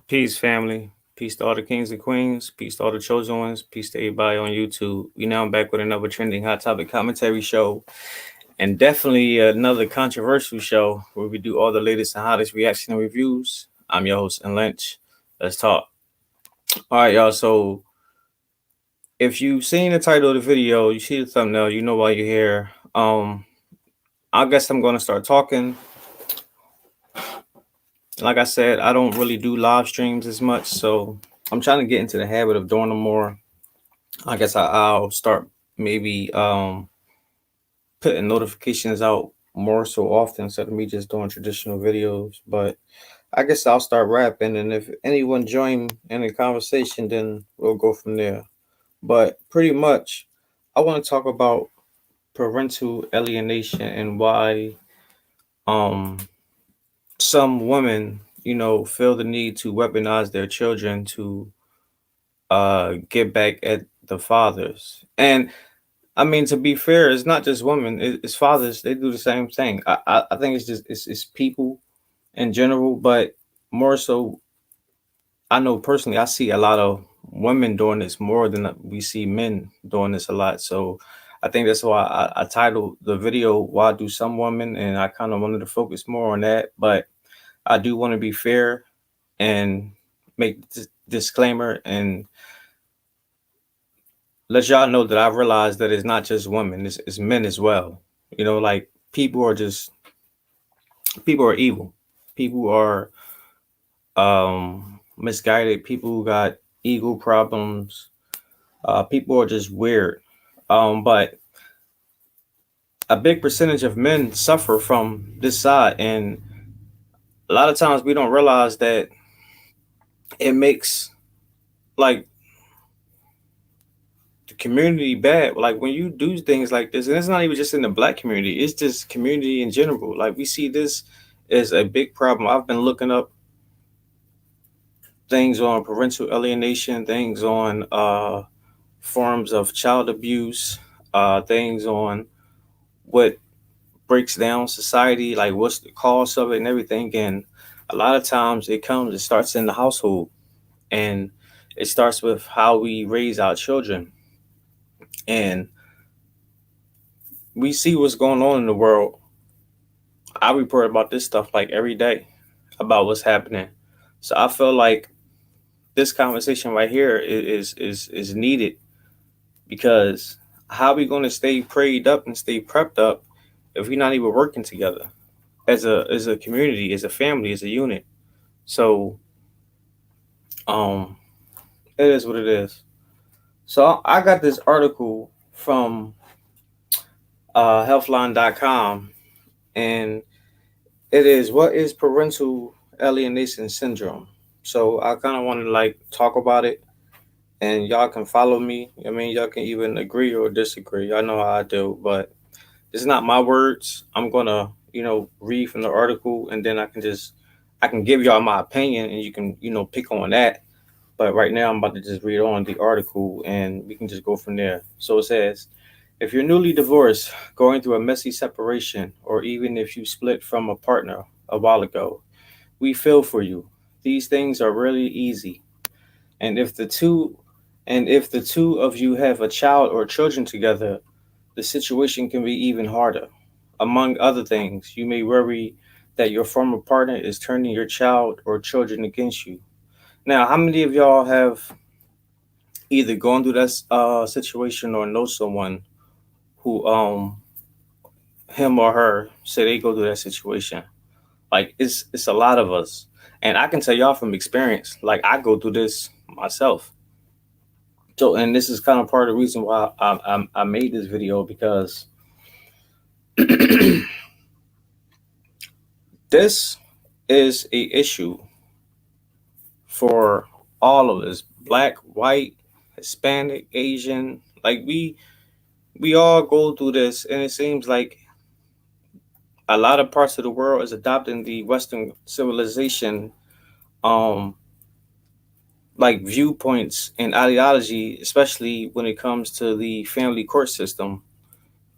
Peace, family. Peace to all the kings and queens. Peace to all the chosen ones. Peace to everybody on YouTube. We now back with another trending hot topic commentary show, and definitely another controversial show where we do all the latest and hottest reaction and reviews. I'm your host, N.Lynch. Let's talk. All right, y'all. So if you've seen the title of the video, you see the thumbnail, you know why you're here. I guess I'm gonna start talking. Like I said, I don't really do live streams as much, so I'm trying to get into the habit of doing them more. I guess I'll start maybe putting notifications out more so often instead of me just doing traditional videos. But I guess I'll start rapping, and if anyone join in the conversation, then we'll go from there. But pretty much, I want to talk about parental alienation and why um some women, feel the need to weaponize their children to get back at the fathers. And I mean, to be fair, it's not just women; it's fathers. They do the same thing. I think it's just it's people in general, but more so, I know personally, I see a lot of women doing this more than we see men doing this a lot. So I think that's why I titled the video "Why Do Some Women," and I kind of wanted to focus more on that. But I do want to be fair and make this disclaimer and let y'all know that I realize that it's not just women; it's men as well. Like people are evil. People are misguided. People who got ego problems. People are just weird. But a big percentage of men suffer from this side, and a lot of times we don't realize that it makes like the community bad. Like when you do things like this, and it's not even just in the black community; it's just community in general. Like we see this as a big problem. I've been looking up things on parental alienation, things on forms of child abuse, things on what breaks down society, like what's the cause of it and everything. And a lot of times it starts in the household, and it starts with how we raise our children. And we see what's going on in the world. I report about this stuff like every day about what's happening. So I feel like this conversation right here is needed because how are we going to stay prayed up and stay prepped up if we're not even working together as a community, as a family, as a unit? So um it is what it is. So I got this article from healthline.com, and it is what is parental alienation syndrome. So I kind of want to like talk about it, and y'all can follow me. I mean, y'all can even agree or disagree. I know how I do, but it's not my words. I'm gonna, read from the article, and then I can give y'all my opinion, and you can, pick on that. But right now, I'm about to just read on the article, and we can just go from there. So it says, if you're newly divorced, going through a messy separation, or even if you split from a partner a while ago, we feel for you. These things are really easy. And if the two of you have a child or children together, the situation can be even harder. Among other things, you may worry that your former partner is turning your child or children against you. Now, how many of y'all have either gone through that situation or know someone who him or her say they go through that situation? Like it's a lot of us, and I can tell y'all from experience. Like I go through this myself. So, and this is kind of part of the reason why I made this video because this is a issue for all of us, black, white, Hispanic, Asian. Like we all go through this, and it seems like a lot of parts of the world is adopting the Western civilization, um, like viewpoints and ideology, especially when it comes to the family court system.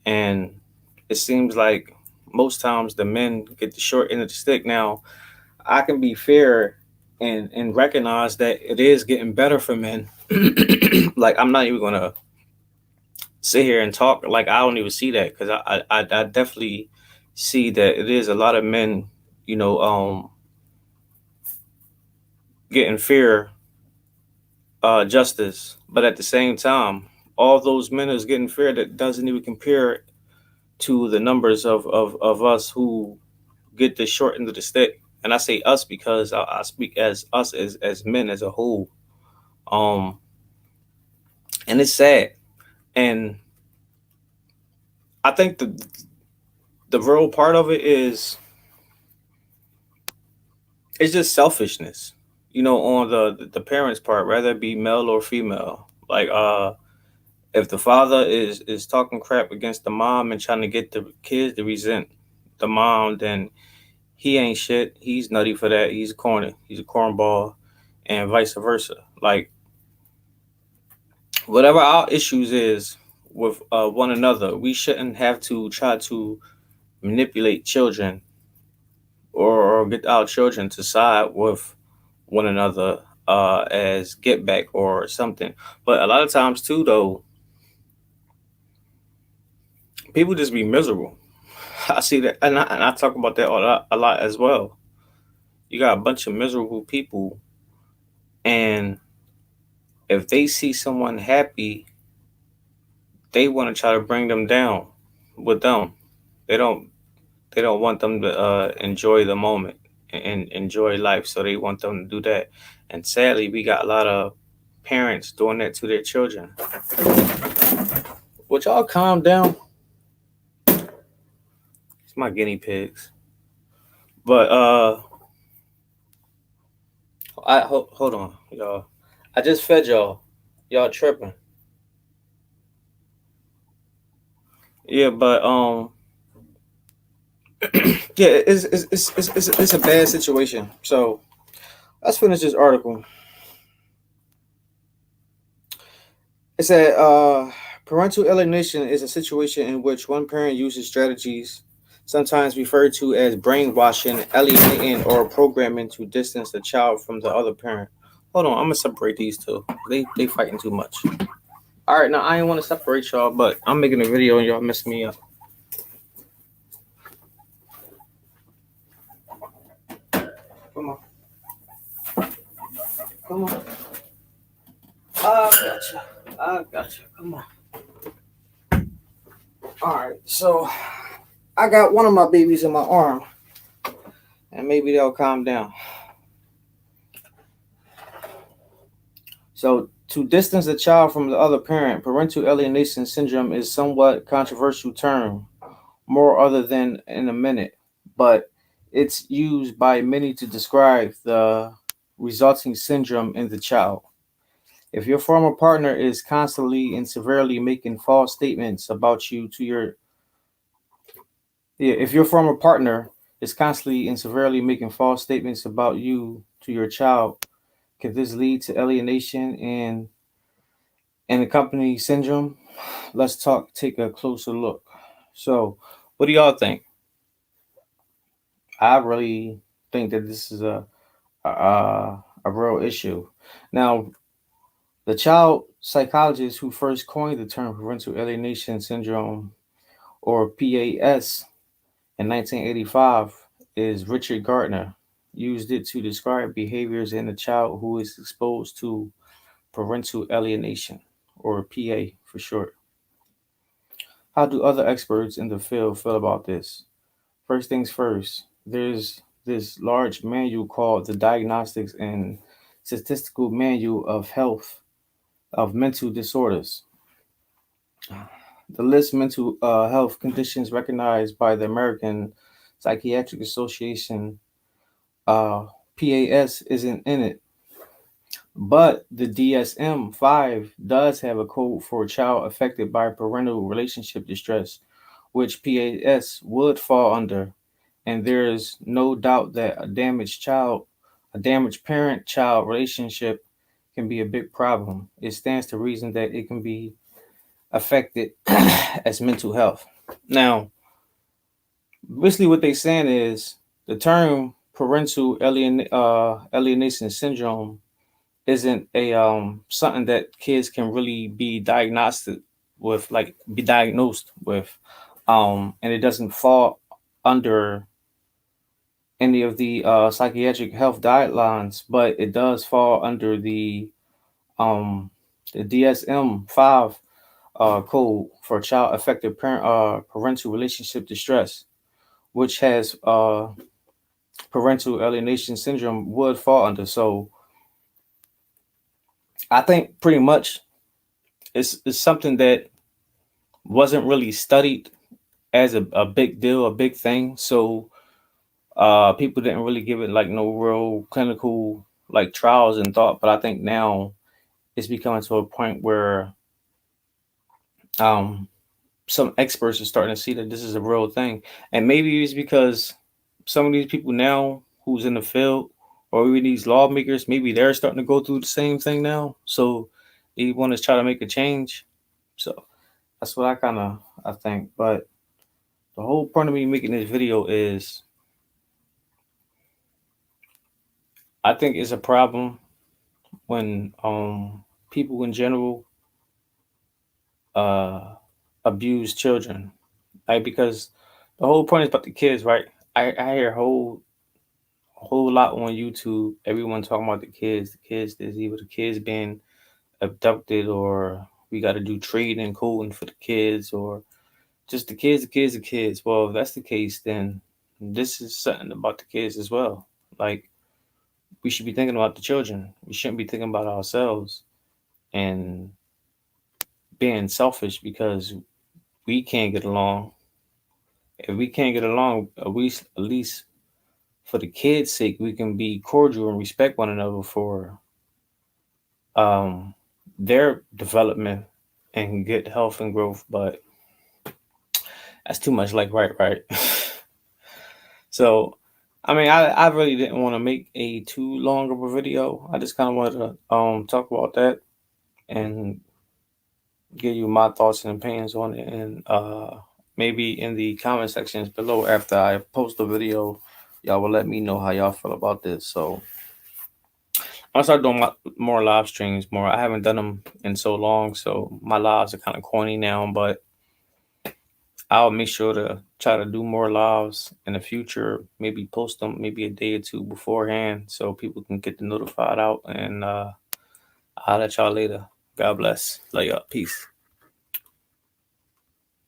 And it seems like most times the men get the short end of the stick. Now, I can be fair and recognize that it is getting better for men. Like, I'm not even gonna sit here and talk like I don't even see that, because I definitely see that it is a lot of men, you know, getting fair justice, but at the same time, all those men is getting fair that doesn't even compare to the numbers of us who get the short end of the stick. And I say us because I speak as us as men as a whole. Um, and it's sad. And I think the real part of it is it's just selfishness, you know, on the parents' part, whether it be male or female. Like, if the father is talking crap against the mom and trying to get the kids to resent the mom, then he ain't shit. He's nutty for that. He's corny. He's a cornball, and vice versa. Like, whatever our issues is with one another, we shouldn't have to try to manipulate children, or get our children to side with one another as get back or something. But a lot of times too, though, people just be miserable. I see that, and I talk about that a lot as well. You got a bunch of miserable people, and if they see someone happy, they want to try to bring them down with them. They don't. They don't want them to enjoy the moment and enjoy life, so they want them to do that. And sadly, we got a lot of parents doing that to their children. Would y'all calm down? It's my guinea pigs. But hold on, y'all. I just fed y'all. Y'all tripping. Yeah, but yeah, it's a bad situation. So let's finish this article. It said, parental alienation is a situation in which one parent uses strategies, sometimes referred to as brainwashing, alienating, or programming, to distance the child from the other parent. Hold on, I'm gonna separate these two. They fighting too much. All right, now I didn't want to separate y'all, but I'm making a video and y'all messing me up. Come on, come on. I gotcha. I gotcha. Come on. All right, so I got one of my babies in my arm, and maybe they'll calm down. So, to distance a child from the other parent, parental alienation syndrome is somewhat controversial term, more other than in a minute, but it's used by many to describe the resulting syndrome in the child. If your former partner is constantly and severely making false statements about you to your yeah, if your former partner is constantly and severely making false statements about you to your child, can this lead to alienation and accompanying syndrome? Let's take a closer look. So, what do y'all think? I really think that this is a real issue. Now, the child psychologist who first coined the term parental alienation syndrome, or PAS, in 1985 is Richard Gardner. Used it to describe behaviors in a child who is exposed to parental alienation, or PA for short. How do other experts in the field feel about this? First things first, there's this large manual called the Diagnostics and Statistical Manual of Health of Mental Disorders. The list mental health conditions recognized by the American Psychiatric Association, PAS, isn't in it. But the DSM 5 does have a code for a child affected by parental relationship distress, which PAS would fall under. And there is no doubt that a damaged parent child relationship can be a big problem. It stands to reason that it can be affected as mental health. Now, basically, what they're saying is the term alienation syndrome isn't a something that kids can really be diagnosed with, like be diagnosed with, and it doesn't fall under any of the psychiatric health guidelines, but it does fall under um the DSM-5 code for child affected parental relationship distress, which has parental alienation syndrome would fall under. So I think pretty much it's something that wasn't really studied as a big deal, a big thing. So people didn't really give it like no real clinical like trials and thought. But I think now it's becoming to a point where um some experts are starting to see that this is a real thing. And maybe it's because some of these people now who's in the field, or even these lawmakers, maybe they're starting to go through the same thing now. So they want to try to make a change. So that's what I think. But the whole point of me making this video is I think it's a problem when people in general uh abuse children. Like, because the whole point is about the kids, right? I hear a whole lot on YouTube. Everyone talking about the kids. There's either the kids being abducted, or we got to do trading and coding for the kids, or just the kids. Well, if that's the case, then this is something about the kids as well. Like, we should be thinking about the children. We shouldn't be thinking about ourselves and being selfish because we can't get along. If we can't get along, at least for the kids' sake, we can be cordial and respect one another for um, their development and good health and growth. But that's too much like right. So, I mean, I really didn't want to make a too long of a video. I just kind of wanted to talk about that and give you my thoughts and opinions on it. And maybe in the comment sections below after I post the video, y'all will let me know how y'all feel about this. So I'll start doing more live streams more. I haven't done them in so long, so my lives are kind of corny now, but I'll make sure to try to do more lives in the future. Maybe post them maybe a day or two beforehand so people can get the notified out. And I'll let y'all later. God bless. Lay up. Peace.